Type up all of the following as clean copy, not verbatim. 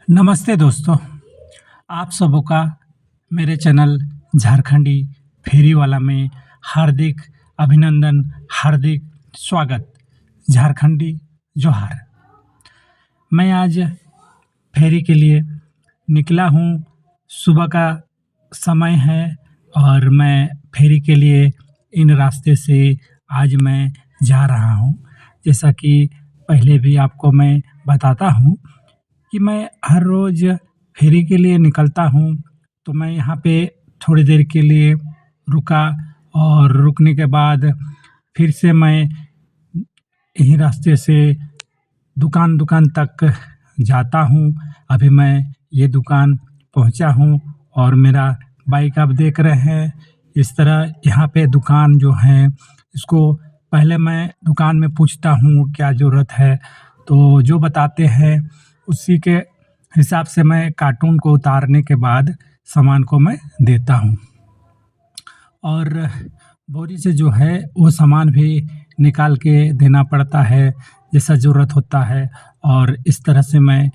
नमस्ते दोस्तों, आप सबों का मेरे चैनल झारखंडी फेरीवाला में हार्दिक अभिनंदन, हार्दिक स्वागत। झारखंडी जोहार। मैं आज फेरी के लिए निकला हूँ। सुबह का समय है और मैं फेरी के लिए इन रास्ते से आज मैं जा रहा हूँ। जैसा कि पहले भी आपको मैं बताता हूँ कि मैं हर रोज़ फेरी के लिए निकलता हूँ, तो मैं यहाँ पे थोड़ी देर के लिए रुका और रुकने के बाद फिर से मैं यही रास्ते से दुकान तक जाता हूँ। अभी मैं ये दुकान पहुँचा हूँ और मेरा बाइक आप देख रहे हैं। इस तरह यहाँ पे दुकान जो है, इसको पहले मैं दुकान में पूछता हूँ क्या ज़रूरत है, तो जो बताते हैं उसी के हिसाब से मैं कार्टून को उतारने के बाद सामान को मैं देता हूँ। और बोरी से जो है वो सामान भी निकाल के देना पड़ता है जैसा ज़रूरत होता है। और इस तरह से मैं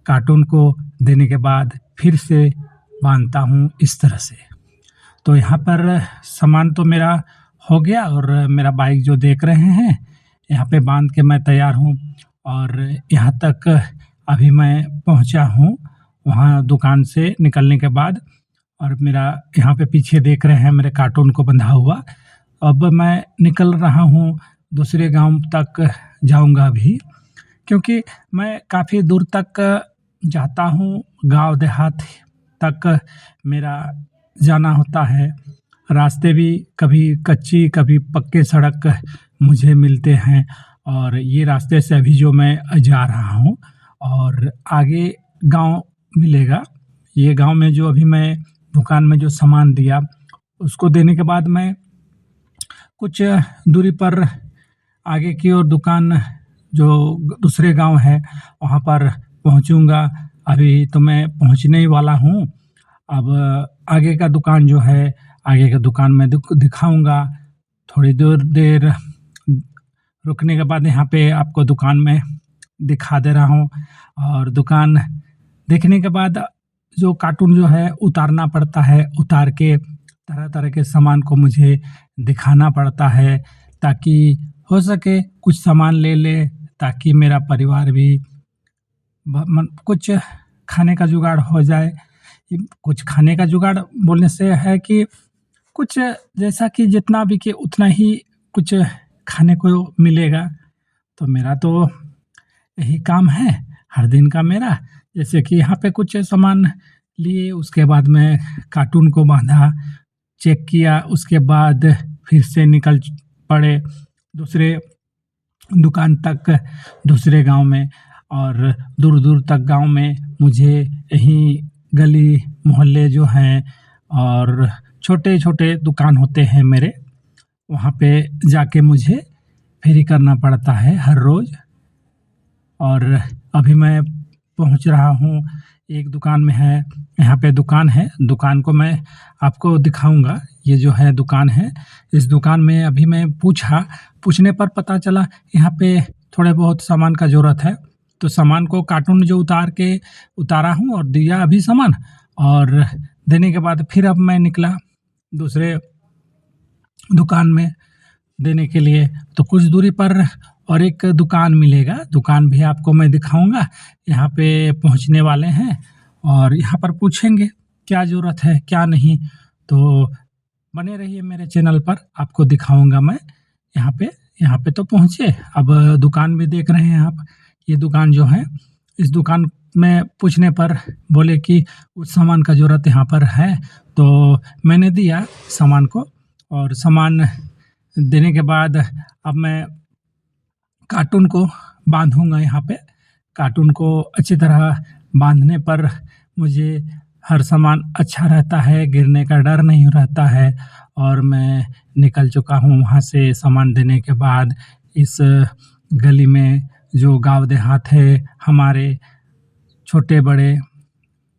कार्टून को देने के बाद फिर से बांधता हूँ इस तरह से। तो यहाँ पर सामान तो मेरा हो गया और मेरा बाइक जो देख रहे हैं, यहाँ पे बांध के मैं तैयार हूँ और यहाँ तक अभी मैं पहुँचा हूँ, वहाँ दुकान से निकलने के बाद। और मेरा यहाँ पे पीछे देख रहे हैं मेरे कार्टून को बंधा हुआ। अब मैं निकल रहा हूँ, दूसरे गाँव तक जाऊँगा अभी, क्योंकि मैं काफ़ी दूर तक जाता हूँ। गाँव देहात तक मेरा जाना होता है। रास्ते भी कभी कच्ची कभी पक्के सड़क मुझे मिलते हैं और ये रास्ते से अभी जो मैं जा रहा हूँ और आगे गाँव मिलेगा। ये गाँव में जो अभी मैं दुकान में जो सामान दिया, उसको देने के बाद मैं कुछ दूरी पर आगे की ओर दुकान जो दूसरे गाँव है वहाँ पर पहुँचूँगा। अभी तो मैं पहुँचने ही वाला हूँ। अब आगे का दुकान जो है, आगे का दुकान मैं दिखाऊँगा। थोड़ी देर रुकने के बाद यहाँ पे आपको दुकान में दिखा दे रहा हूँ। और दुकान देखने के बाद जो कार्टून जो है उतारना पड़ता है, उतार के तरह-तरह के सामान को मुझे दिखाना पड़ता है, ताकि हो सके कुछ सामान ले ले, ताकि मेरा परिवार भी कुछ खाने का जुगाड़ हो जाए। कुछ खाने का जुगाड़ बोलने से है कि कुछ जैसा कि जितना बिके उतना ही कुछ खाने को मिलेगा। तो मेरा तो यही काम है हर दिन का मेरा। जैसे कि यहाँ पे कुछ सामान लिए, उसके बाद मैं कार्टून को बांधा, चेक किया, उसके बाद फिर से निकल पड़े दूसरे दुकान तक, दूसरे गांव में। और दूर दूर तक गांव में मुझे यहीं गली मोहल्ले जो हैं और छोटे छोटे दुकान होते हैं मेरे, वहाँ पे जाके मुझे फेरी करना पड़ता है हर रोज़। और अभी मैं पहुँच रहा हूँ, एक दुकान में है, यहाँ पे दुकान है, दुकान को मैं आपको दिखाऊंगा। ये जो है दुकान है, इस दुकान में अभी मैं पूछने पर पता चला यहाँ पे थोड़े बहुत सामान का ज़रूरत है। तो सामान को कार्टून जो उतारा हूँ और दिया अभी सामान, और देने के बाद फिर अब मैं निकला दूसरे दुकान में देने के लिए। तो कुछ दूरी पर और एक दुकान मिलेगा, दुकान भी आपको मैं दिखाऊंगा। यहाँ पे पहुँचने वाले हैं और यहाँ पर पूछेंगे क्या ज़रूरत है क्या नहीं। तो बने रहिए मेरे चैनल पर, आपको दिखाऊंगा मैं। यहाँ पे तो पहुँचे। अब दुकान भी देख रहे हैं आप, ये दुकान जो है, इस दुकान में पूछने पर बोले कि उस सामान का ज़रूरत यहाँ पर है। तो मैंने दिया सामान को, और सामान देने के बाद अब मैं कार्टून को बांधूंगा। यहाँ पे कार्टून को अच्छी तरह बांधने पर मुझे हर सामान अच्छा रहता है, गिरने का डर नहीं रहता है। और मैं निकल चुका हूँ वहाँ से सामान देने के बाद। इस गली में जो गाँव देहात है हमारे, छोटे बड़े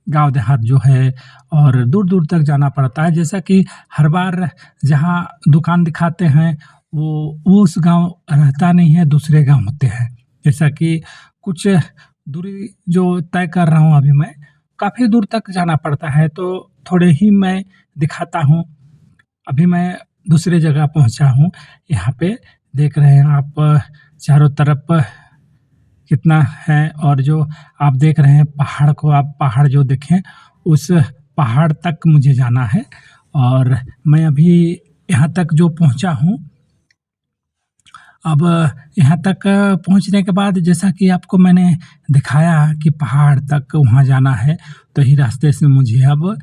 गाँव देहात जो है, और दूर दूर तक जाना पड़ता है। जैसा कि हर बार जहाँ दुकान दिखाते हैं वो उस गाँव रहता नहीं है, दूसरे गाँव होते हैं। जैसा कि कुछ दूरी जो तय कर रहा हूँ अभी मैं, काफ़ी दूर तक जाना पड़ता है, तो थोड़े ही मैं दिखाता हूँ। अभी मैं दूसरी जगह पहुँचा हूँ, यहाँ पे देख रहे हैं आप चारों तरफ कितना है और जो आप देख रहे हैं पहाड़ को आप पहाड़ जो देखें, उस पहाड़ तक मुझे जाना है और मैं अभी यहाँ तक जो पहुँचा हूँ, अब यहाँ तक पहुँचने के बाद जैसा कि आपको मैंने दिखाया कि पहाड़ तक वहाँ जाना है, तो ही रास्ते से मुझे अब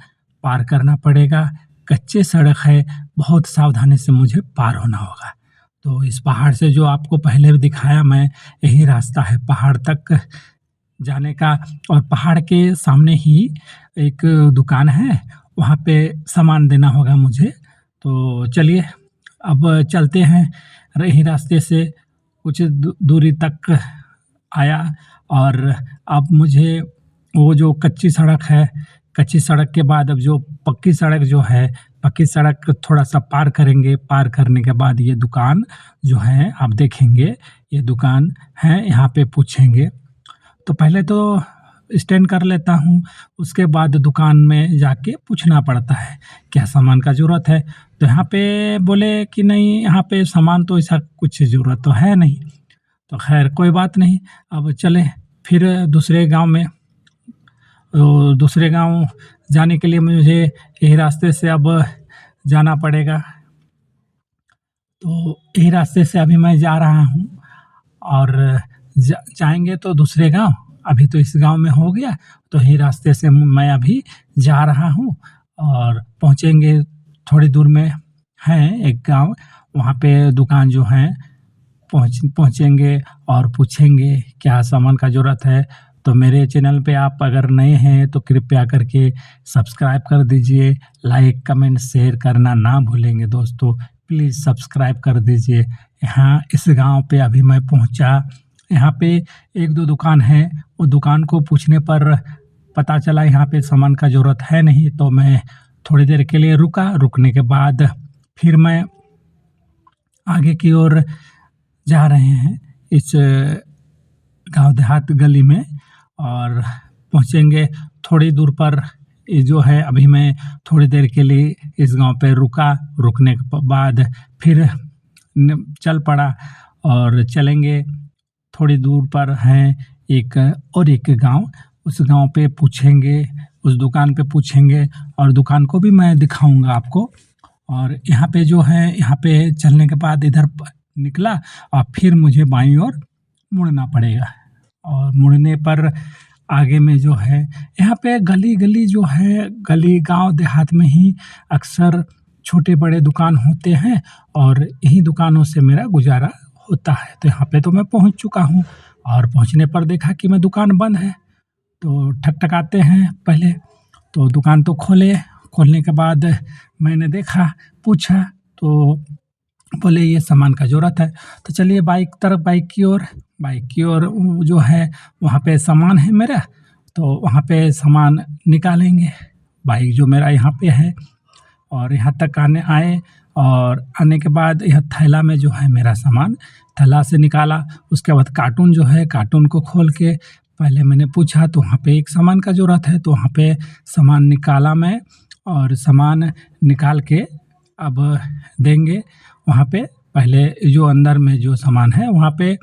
पार करना पड़ेगा। कच्ची सड़क है, बहुत सावधानी से मुझे पार होना होगा। तो इस पहाड़ से जो आपको पहले भी दिखाया मैं, यही रास्ता है पहाड़ तक जाने का और पहाड़ के सामने ही एक दुकान है, वहाँ पे सामान देना होगा मुझे। तो चलिए अब चलते हैं यही रास्ते से कुछ दूरी तक आया और अब मुझे वो जो कच्ची सड़क है, कच्ची सड़क के बाद अब जो पक्की सड़क जो है, पक्की सड़क थोड़ा-सा पार करेंगे, पार करने के बाद ये दुकान जो है आप देखेंगे, ये दुकान है, यहाँ पे पूछेंगे तो पहले तो स्टैंड कर लेता हूँ, उसके बाद दुकान में जाके पूछना पड़ता है, क्या सामान का ज़रूरत है? तो यहाँ पे बोले कि नहीं यहाँ पे सामान तो ऐसा कुछ ज़रूरत तो है नहीं। तो ख़ैर कोई बात नहीं, अब चलें फिर दूसरे गाँव में। तो दूसरे गाँव जाने के लिए मुझे यही रास्ते से अब जाना पड़ेगा। तो यही रास्ते से अभी मैं जा रहा हूँ और जाएँगे तो दूसरे गाँव, अभी तो इस गाँव में हो गया, तो यही रास्ते से मैं अभी जा रहा हूँ और पहुँचेंगे थोड़ी दूर में है एक गाँव, वहाँ पे दुकान जो है पहुँचेंगे और पूछेंगे क्या सामान का ज़रूरत है। तो मेरे चैनल पे आप अगर नए हैं तो कृपया करके सब्सक्राइब कर दीजिए, लाइक, कमेंट, शेयर करना ना भूलेंगे दोस्तों, प्लीज़ सब्सक्राइब कर दीजिए। यहाँ इस गाँव पे अभी मैं पहुँचा, यहाँ पे 1-2 दुकान है, वो दुकान को पूछने पर पता चला यहाँ पे सामान का ज़रूरत है नहीं, तो मैं थोड़ी देर के लिए रुका, रुकने के बाद फिर मैं आगे की ओर जा रहे हैं इस गाँव देहात गली में और पहुँचेंगे थोड़ी दूर पर। ये जो है अभी मैं थोड़ी देर के लिए इस गाँव पे रुका, रुकने के बाद फिर चल पड़ा और चलेंगे थोड़ी दूर पर है एक और एक गाँव, उस गाँव पे पूछेंगे, उस दुकान पे पूछेंगे और दुकान को भी मैं दिखाऊँगा आपको। और यहाँ पे जो है, यहाँ पे चलने के बाद इधर निकला और फिर मुझे बाईं ओर मुड़ना पड़ेगा और मुड़ने पर आगे में जो है, यहाँ पे गली-गली जो है, गली गाँव देहात में ही अक्सर छोटे-बड़े दुकान होते हैं और इन्हीं दुकानों से मेरा गुज़ारा होता है। तो यहाँ पे तो मैं पहुँच चुका हूँ और पहुँचने पर देखा कि मैं दुकान बंद है, तो ठकठकाते हैं पहले, तो दुकान तो खोले, खोलने के बाद मैंने देखा, पूछा तो बोले ये सामान का ज़रूरत है। तो चलिए बाइक की ओर जो है वहाँ पे सामान है मेरा, तो वहाँ पे सामान निकालेंगे। बाइक जो मेरा यहाँ पे है और यहाँ तक आए और आने के बाद यह थैला में जो है मेरा सामान, थैला से निकाला, उसके बाद कार्टून जो है, कार्टून को खोल के पहले मैंने पूछा तो वहाँ पे एक सामान का ज़रूरत है, तो वहाँ पे सामान निकाला मैं और सामान निकाल के अब देंगे वहाँ पे। पहले जो अंदर में जो सामान है वहाँ पे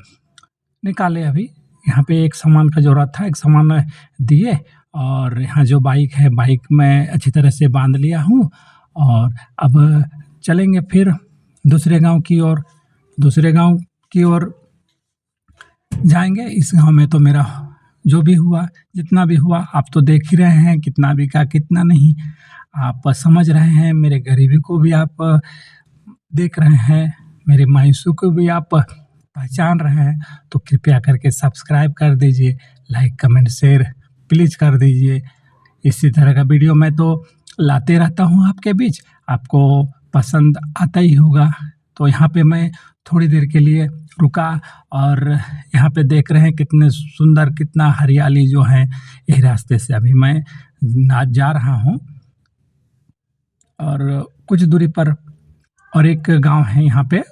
निकाले अभी, यहाँ पे एक सामान का ज़रूरत था, एक सामान दिए और यहाँ जो बाइक है, बाइक मैं अच्छी तरह से बाँध लिया हूँ और अब चलेंगे फिर दूसरे गाँव की ओर। दूसरे गाँव की ओर जाएँगे, इस गाँव में तो मेरा जो भी हुआ, जितना भी हुआ आप तो देख ही रहे हैं, कितना बिका कितना नहीं। आप समझ रहे हैं, मेरे गरीबी को भी आप देख रहे हैं, मेरे मायूसी को भी आप पहचान रहे हैं, तो कृपया करके सब्सक्राइब कर दीजिए, लाइक, कमेंट, शेयर प्लीज़ कर दीजिए। इसी तरह का वीडियो मैं तो लाते रहता हूँ आपके बीच, आपको पसंद आता ही होगा। तो यहाँ पे मैं थोड़ी देर के लिए रुका और यहाँ पे देख रहे हैं कितने सुंदर, कितना हरियाली जो है, यही रास्ते से अभी मैं आज जा रहा हूँ और कुछ दूरी पर और एक गाँव है यहाँ पे।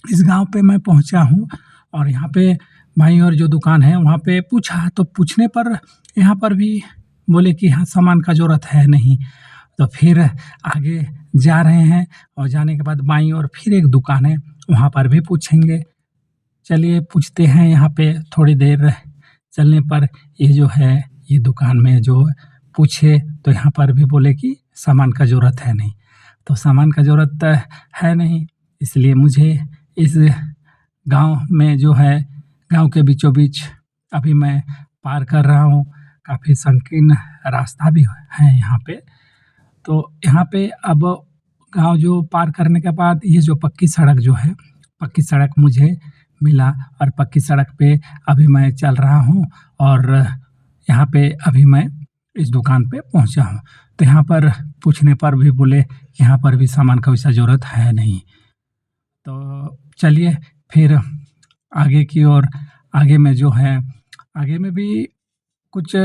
इस गाँव पे मैं पहुँचा हूँ और यहाँ पे बाईं ओर जो दुकान है वहाँ पे पूछा, तो पूछने पर यहाँ पर भी बोले कि हाँ, सामान का ज़रूरत है नहीं। तो फिर आगे जा रहे हैं और जाने के बाद बाईं ओर फिर एक दुकान है, वहाँ पर भी पूछेंगे। चलिए पूछते हैं, यहाँ पे थोड़ी देर चलने पर ये जो है, ये दुकान में जो पूछे तो यहाँ पर भी बोले कि सामान का ज़रूरत है नहीं। तो सामान का ज़रूरत है नहीं, इसलिए मुझे इस गाँव में जो है, गाँव के बीचों बीच अभी मैं पार कर रहा हूँ। काफ़ी संकीर्ण रास्ता भी है यहाँ पे। तो यहाँ पे अब गाँव जो पार करने के बाद ये जो पक्की सड़क जो है, पक्की सड़क मुझे मिला और पक्की सड़क पे अभी मैं चल रहा हूँ और यहाँ पे अभी मैं इस दुकान पे पहुँचा हूँ। तो यहाँ पर पूछने पर भी बोले यहाँ पर भी सामान का वैसा ज़रूरत है नहीं। तो चलिए फिर आगे की ओर, आगे में जो है, आगे में भी कुछ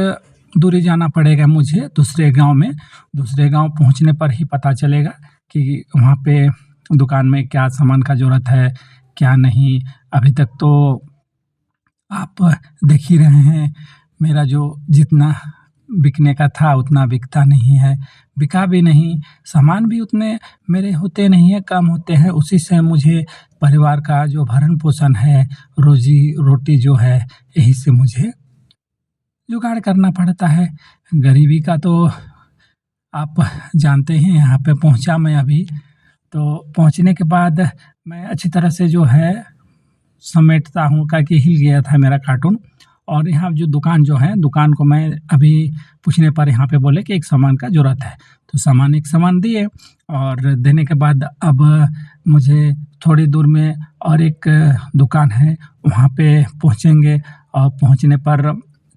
दूरी जाना पड़ेगा मुझे दूसरे गाँव में। दूसरे गाँव पहुँचने पर ही पता चलेगा कि वहाँ पे दुकान में क्या सामान का ज़रूरत है, क्या नहीं। अभी तक तो आप देख ही रहे हैं, मेरा जो जितना बिकने का था उतना बिकता नहीं है, बिका भी नहीं। सामान भी उतने मेरे होते नहीं हैं, कम होते हैं। उसी से मुझे परिवार का जो भरण-पोषण है, रोज़ी-रोटी जो है, यही से मुझे जुगाड़ करना पड़ता है। गरीबी का तो आप जानते हैं। यहाँ पे पहुँचा मैं अभी, तो पहुँचने के बाद मैं अच्छी तरह से जो है समेटता हूँ, ताकि हिल गया था मेरा कार्टून। और यहाँ जो दुकान जो है, दुकान को मैं अभी पूछने पर यहाँ पे बोले कि एक सामान का ज़रूरत है। तो सामान एक सामान दिए और देने के बाद अब मुझे थोड़ी दूर में और एक दुकान है, वहाँ पे पहुँचेंगे और पहुँचने पर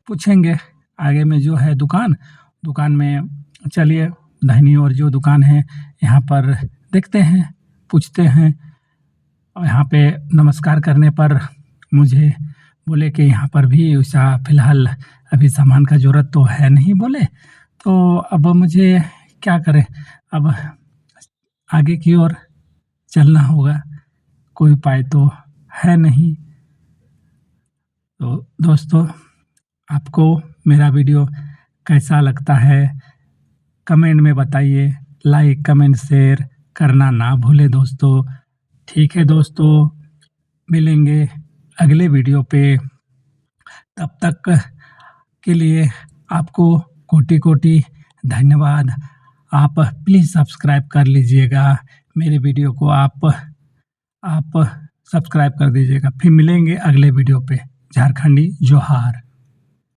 पूछेंगे आगे में जो है दुकान, दुकान में चलिए दाहिनी ओर जो दुकान है, यहाँ पर देखते हैं, पूछते हैं। और यहाँ पे नमस्कार करने पर मुझे बोले कि यहाँ पर भी वैसा फ़िलहाल अभी सामान का ज़रूरत तो है नहीं बोले। तो अब मुझे क्या करें, अब आगे की ओर चलना होगा, कोई उपाय तो है नहीं। तो दोस्तों, आपको मेरा वीडियो कैसा लगता है, कमेंट में बताइए। लाइक, कमेंट, शेयर करना ना भूलें दोस्तों। ठीक है दोस्तों, मिलेंगे अगले वीडियो पे। तब तक के लिए आपको कोटि-कोटि धन्यवाद। आप प्लीज़ सब्सक्राइब कर लीजिएगा मेरे वीडियो को, आप सब्सक्राइब कर दीजिएगा। फिर मिलेंगे अगले वीडियो पे। झारखंडी जोहार।